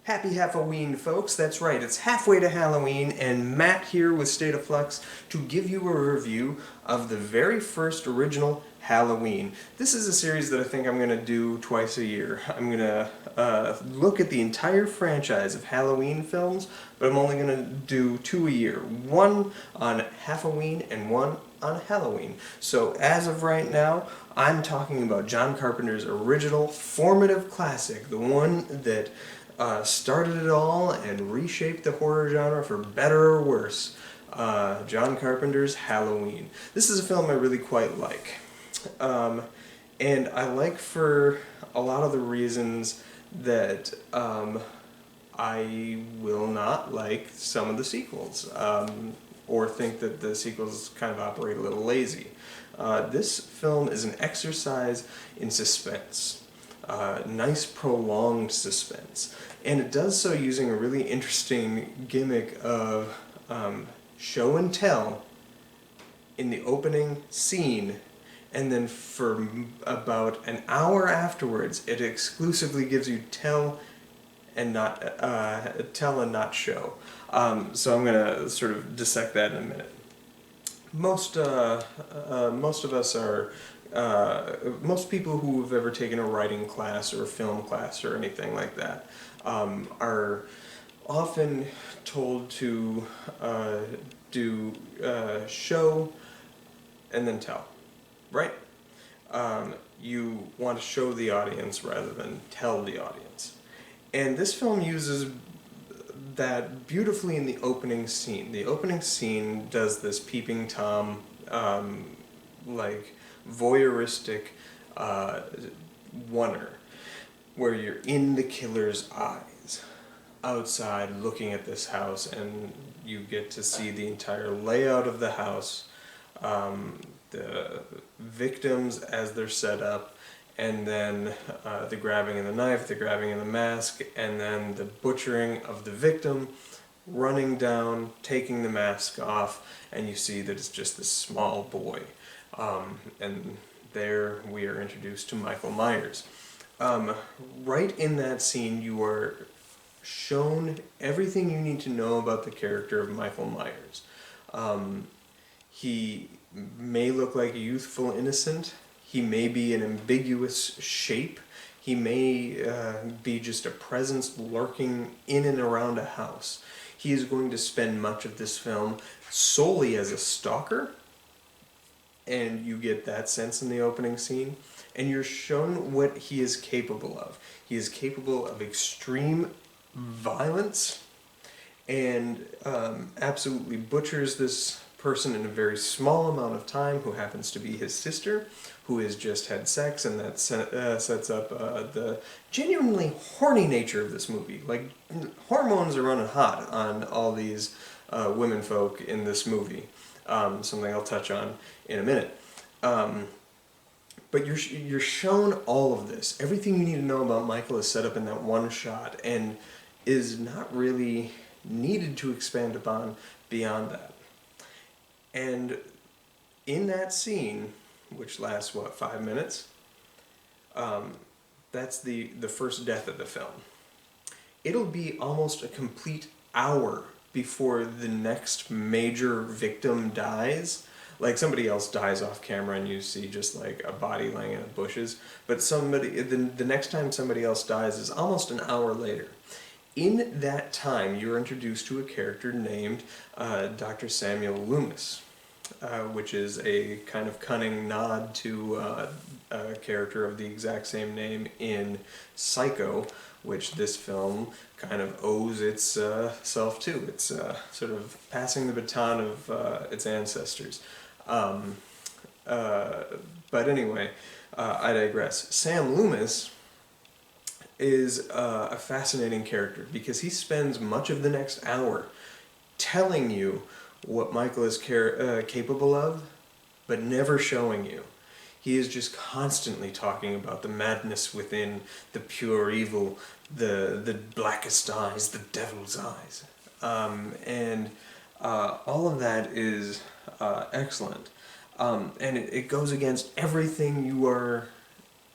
Happy Half-oween, folks. That's right, it's halfway to Halloween, and Matt here with State of Flux to give you a review of the very first original Halloween. This is a series that I think I'm going to do twice a year. I'm going to look at the entire franchise of Halloween films, but I'm only going to do two a year. One on Half-oween and one on Halloween. So as of right now, I'm talking about John Carpenter's original formative classic, the one that started it all and reshaped the horror genre for better or worse. John Carpenter's Halloween. This is a film I really quite like. And I like for a lot of the reasons that I will not like some of the sequels, or think that the sequels kind of operate a little lazy. This film is an exercise in suspense. Nice prolonged suspense. And it does so using a really interesting gimmick of show and tell in the opening scene, and then for about an hour afterwards it exclusively gives you tell and not show. So I'm going to sort of dissect that in a minute. Most of us are most people who have ever taken a writing class or a film class or anything like that are often told to do show and then tell, right? You want to show the audience rather than tell the audience. And this film uses that beautifully in the opening scene. The opening scene does this Peeping Tom, like, voyeuristic oneer, where you're in the killer's eyes, outside looking at this house, and you get to see the entire layout of the house, the victims as they're set up, and then the grabbing of the knife, the grabbing of the mask, and then the butchering of the victim, running down, taking the mask off, and you see that it's just this small boy. And there we are introduced to Michael Myers. Right in that scene you are shown everything you need to know about the character of Michael Myers. He may look like a youthful innocent. He may be an ambiguous shape. He may be just a presence lurking in and around a house. He is going to spend much of this film solely as a stalker, and you get that sense in the opening scene, and you're shown what he is capable of. He is capable of extreme violence and absolutely butchers this person in a very small amount of time, who happens to be his sister, who has just had sex, and that sets up the genuinely horny nature of this movie. Like, hormones are running hot on all these women folk in this movie. Something I'll touch on in a minute. But you're shown all of this. Everything you need to know about Michael is set up in that one shot, and is not really needed to expand upon beyond that. And in that scene, which lasts, what, 5 minutes? That's the first death of the film. It'll be almost a complete hour before the next major victim dies. Like, somebody else dies off camera and you see just like a body laying in the bushes, but the next time somebody else dies is almost an hour later. In that time, you're introduced to a character named Dr. Samuel Loomis, which is a kind of cunning nod to a character of the exact same name in Psycho, which this film kind of owes its self to. It's sort of passing the baton of its ancestors. But anyway, I digress. Sam Loomis is a fascinating character because he spends much of the next hour telling you what Michael is capable of, but never showing you. He is just constantly talking about the madness within, the pure evil, the blackest eyes, the devil's eyes. And all of that is excellent. And it goes against everything you are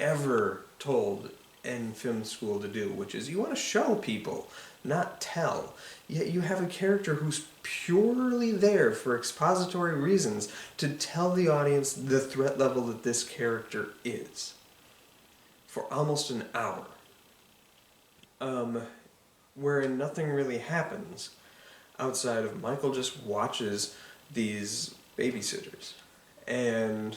ever told in film school to do, which is you want to show people, not tell. Yet you have a character who's purely there for expository reasons to tell the audience the threat level that this character is for almost an hour. Wherein nothing really happens outside of Michael just watches these babysitters. And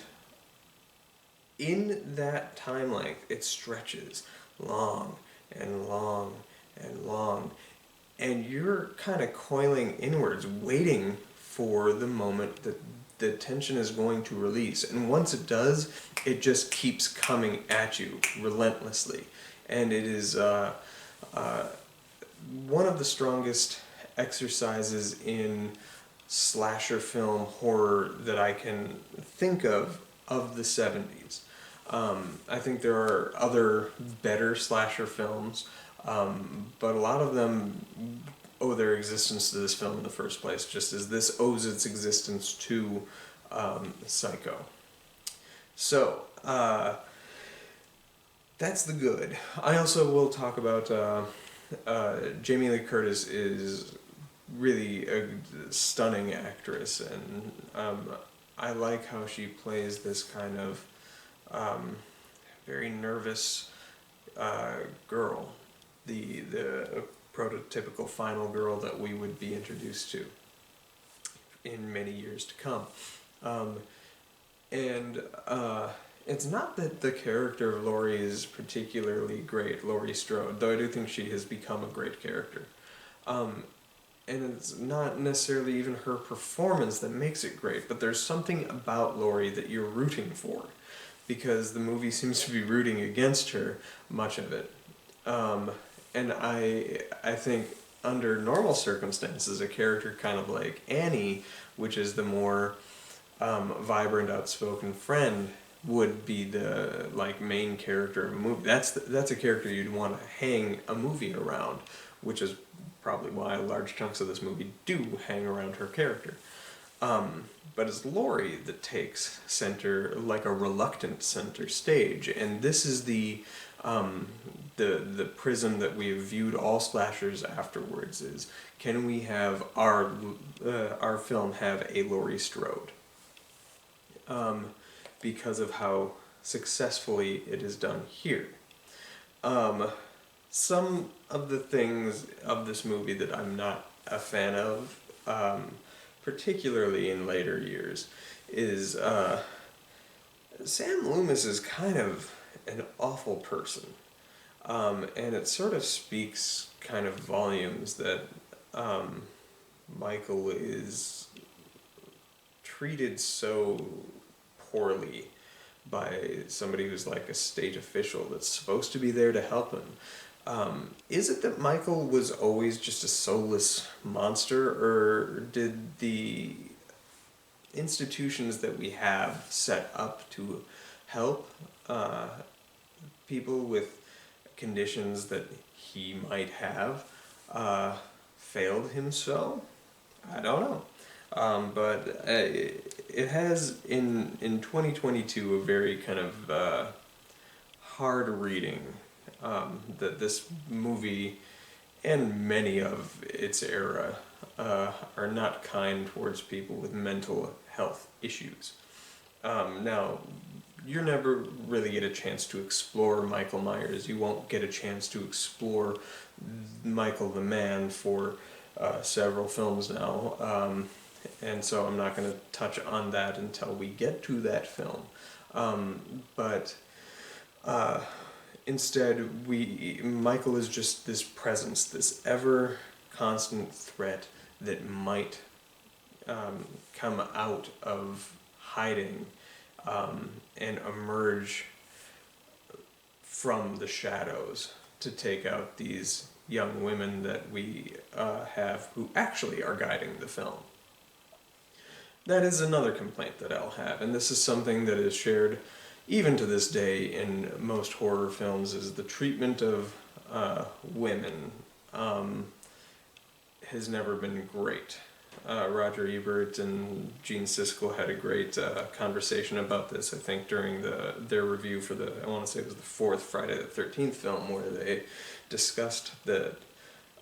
in that time length, it stretches long and long and long. And you're kind of coiling inwards, waiting for the moment that the tension is going to release. And once it does, it just keeps coming at you relentlessly. And it is one of the strongest exercises in slasher film horror that I can think of the 70s. I think there are other better slasher films, but a lot of them owe their existence to this film in the first place, just as this owes its existence to Psycho. So, that's the good. I also will talk about Jamie Lee Curtis is really a stunning actress, and I like how she plays this kind of very nervous girl, the prototypical final girl that we would be introduced to in many years to come. It's not that the character of Laurie is particularly great, Laurie Strode, though I do think she has become a great character. And it's not necessarily even her performance that makes it great, but there's something about Laurie that you're rooting for, because the movie seems to be rooting against her, much of it. And I think under normal circumstances, a character kind of like Annie, which is the more vibrant, outspoken friend, would be the main character of a movie. That's a character you'd want to hang a movie around, which is probably why large chunks of this movie do hang around her character. But it's Laurie that takes center, like a reluctant center stage, and this is the prism that we have viewed all slashers afterwards is, can we have our film have a Laurie Strode? Because of how successfully it is done here. Some of the things of this movie that I'm not a fan of, particularly in later years, is Sam Loomis is kind of an awful person. And it sort of speaks kind of volumes that Michael is treated so poorly by somebody who's like a state official that's supposed to be there to help him. Is it that Michael was always just a soulless monster, or did the institutions that we have set up to help people with conditions that he might have failed him so? I don't know. But it has, in 2022, a very kind of hard reading that this movie and many of its era are not kind towards people with mental health issues. Now, you never really get a chance to explore Michael Myers. You won't get a chance to explore Michael the Man for several films now. And so I'm not going to touch on that until we get to that film. But instead, Michael is just this presence, this ever constant threat that might come out of hiding and emerge from the shadows to take out these young women that we have who actually are guiding the film. That is another complaint that I'll have, and this is something that is shared even to this day in most horror films, is the treatment of women has never been great. Roger Ebert and Gene Siskel had a great conversation about this, I think, during their review for I want to say it was the fourth Friday the 13th film, where they discussed that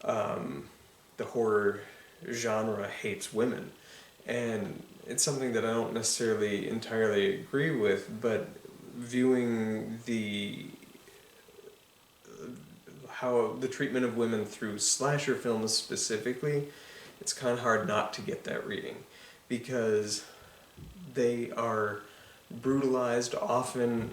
the horror genre hates women. And it's something that I don't necessarily entirely agree with, but viewing how the treatment of women through slasher films specifically, it's kind of hard not to get that reading, because they are brutalized, often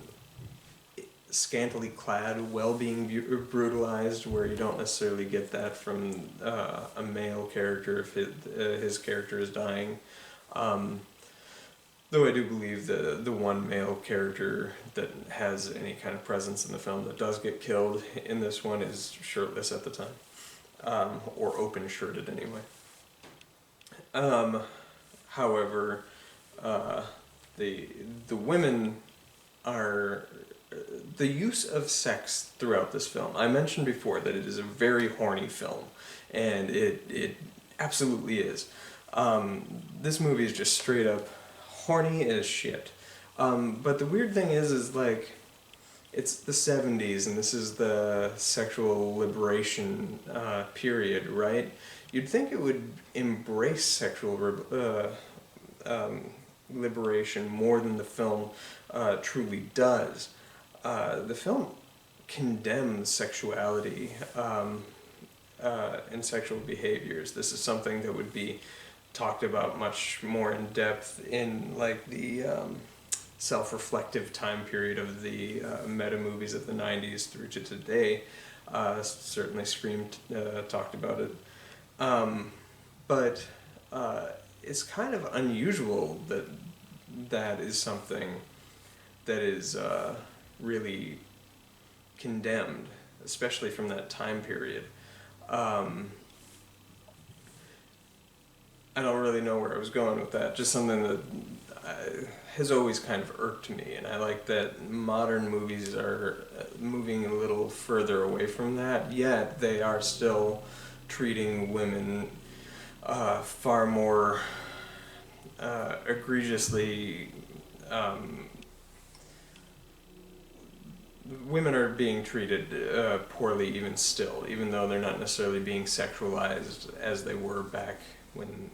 scantily clad, well being brutalized, where you don't necessarily get that from a male character if his character is dying. Though I do believe the one male character that has any kind of presence in the film that does get killed in this one is shirtless at the time, or open-shirted anyway. However, the women are... The use of sex throughout this film, I mentioned before that it is a very horny film, and it absolutely is. This movie is just straight up horny as shit. But the weird thing is like, it's the 70s, and this is the sexual liberation period, right? You'd think it would embrace sexual liberation more than the film truly does. The film condemns sexuality and sexual behaviors. This is something that would be talked about much more in depth in like the self-reflective time period of the meta movies of the 90s through to today. Certainly Scream talked about it. But it's kind of unusual that that is something that is really condemned, especially from that time period. I don't really know where I was going with that, just something that has always kind of irked me, and I like that modern movies are moving a little further away from that, yet they are still treating women far more egregiously. Women are being treated poorly even still, even though they're not necessarily being sexualized as they were back when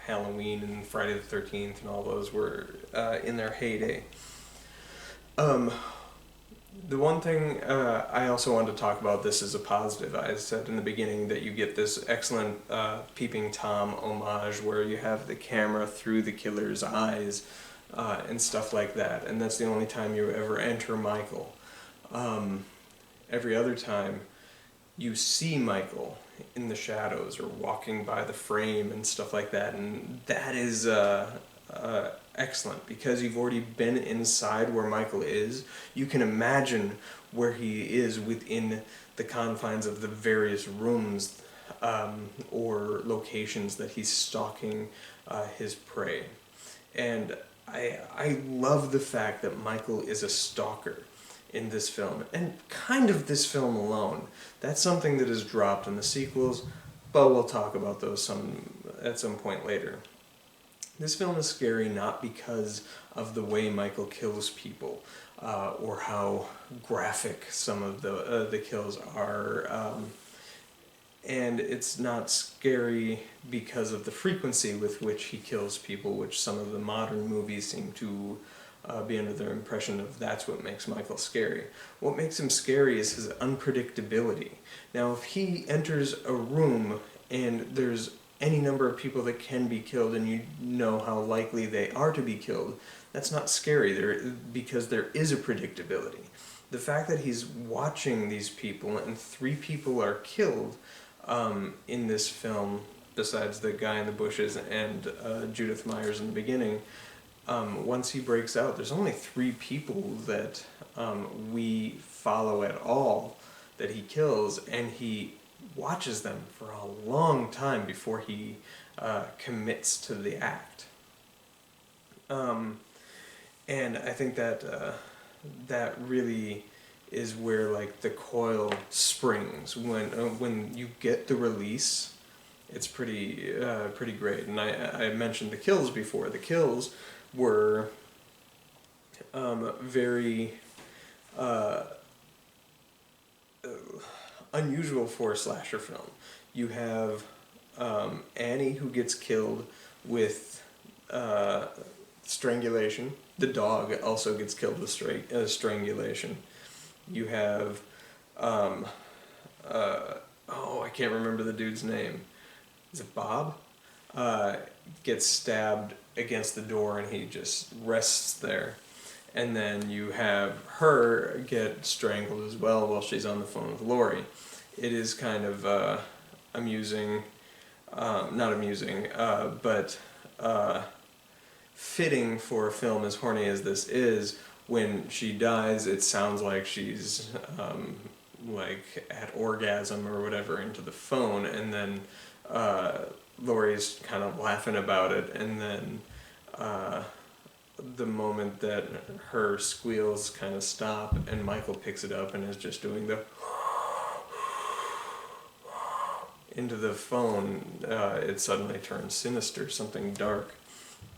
Halloween and Friday the 13th and all those were in their heyday. The one thing I also wanted to talk about, this as a positive, I said in the beginning that you get this excellent Peeping Tom homage where you have the camera through the killer's eyes and stuff like that, and that's the only time you ever enter Michael. Every other time you see Michael in the shadows or walking by the frame and stuff like that, and that is excellent, because you've already been inside where Michael is. You can imagine where he is within the confines of the various rooms or locations that he's stalking his prey. And I love the fact that Michael is a stalker in this film, and kind of this film alone. That's something that is dropped in the sequels, but we'll talk about those at some point later. This film is scary not because of the way Michael kills people, or how graphic some of the kills are, and it's not scary because of the frequency with which he kills people, which some of the modern movies seem to be under the impression of that's what makes Michael scary. What makes him scary is his unpredictability. Now, if he enters a room and there's any number of people that can be killed and you know how likely they are to be killed, that's not scary because there is a predictability. The fact that he's watching these people and 3 people are killed in this film, besides the guy in the bushes and Judith Myers in the beginning, once he breaks out, there's only 3 people that we follow at all that he kills, and he watches them for a long time before he commits to the act. And I think that that really is where like the coil springs when you get the release it's pretty great. And I mentioned the kills before. The kills were very unusual for a slasher film. You have Annie, who gets killed with strangulation. The dog also gets killed with strangulation. You have I can't remember the dude's name. Is it Bob? Gets stabbed against the door and he just rests there. And then you have her get strangled as well while she's on the phone with Lori. It is kind of amusing, not amusing, but fitting for a film as horny as this is. When she dies, it sounds like she's like at orgasm or whatever into the phone, and then Laurie's kind of laughing about it, and then the moment that her squeals kind of stop and Michael picks it up and is just doing the into the phone, it suddenly turns sinister, something dark.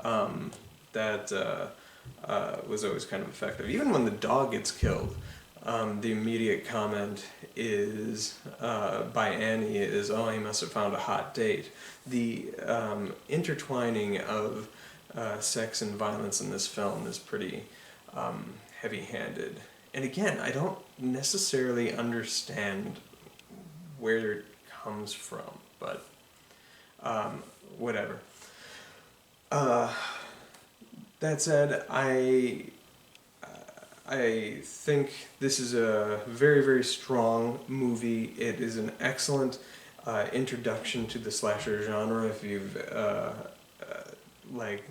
That was always kind of effective. Even when the dog gets killed, the immediate comment is by Annie is, "Oh, he must have found a hot date." The intertwining of sex and violence in this film is pretty heavy-handed. And again, I don't necessarily understand where it comes from, but whatever. That said, I think this is a very, very strong movie. It is an excellent introduction to the slasher genre. If you've like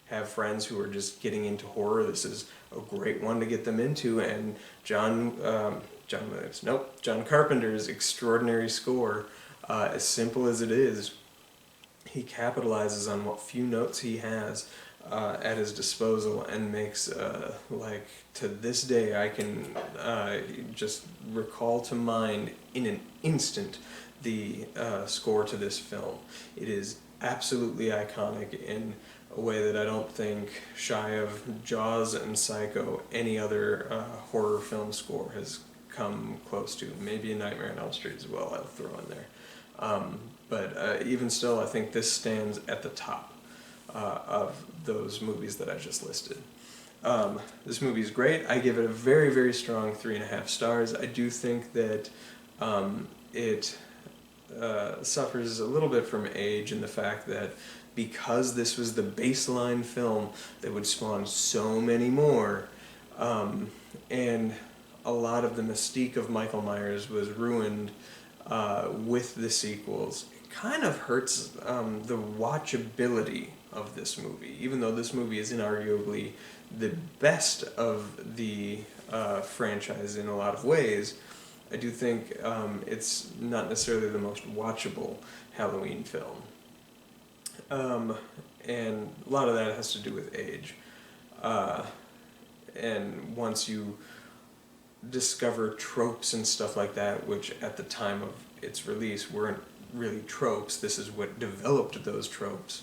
have friends who are just getting into horror, this is a great one to get them into. And John Carpenter's extraordinary score, as simple as it is, he capitalizes on what few notes he has at his disposal and makes, like, to this day I can just recall to mind in an instant the score to this film. It is absolutely iconic in a way that I don't think, shy of Jaws and Psycho, any other horror film score has come close to. Maybe A Nightmare on Elm Street as well, I'll throw in there. But even still, I think this stands at the top of those movies that I just listed. This movie is great. I give it a very, very strong 3.5 stars. I do think that it suffers a little bit from age in the fact that because this was the baseline film that would spawn so many more, and a lot of the mystique of Michael Myers was ruined with the sequels, it kind of hurts the watchability of this movie. Even though this movie is inarguably the best of the franchise in a lot of ways, I do think it's not necessarily the most watchable Halloween film. And a lot of that has to do with age. And once you discover tropes and stuff like that, which at the time of its release weren't really tropes, this is what developed those tropes.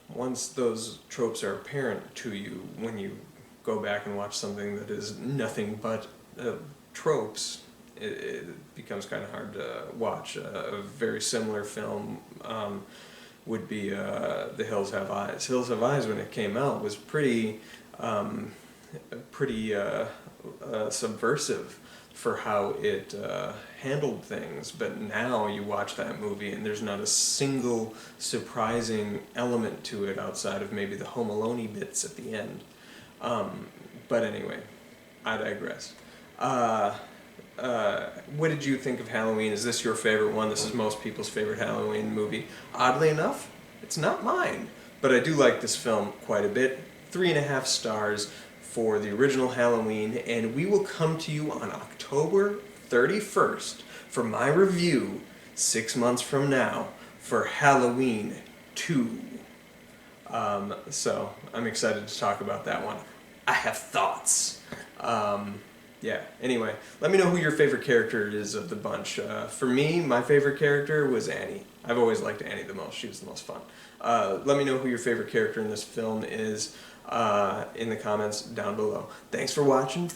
Once those tropes are apparent to you when you go back and watch something that is nothing but tropes, it becomes kind of hard to watch. A very similar film would be The Hills Have Eyes. Hills Have Eyes, when it came out, was pretty subversive for how it handled things, but now you watch that movie and there's not a single surprising element to it outside of maybe the Home Alone-y bits at the end. But anyway, I digress. What did you think of Halloween? Is this your favorite one? This is most people's favorite Halloween movie. Oddly enough, it's not mine, but I do like this film quite a bit. 3.5 stars for the original Halloween, and we will come to you on October 31st for my review 6 months from now for Halloween 2. So I'm excited to talk about that one. I have thoughts. Yeah, anyway, let me know who your favorite character is of the bunch. For me, my favorite character was Annie. I've always liked Annie the most. She was the most fun. Let me know who your favorite character in this film is in the comments down below. Thanks for watching.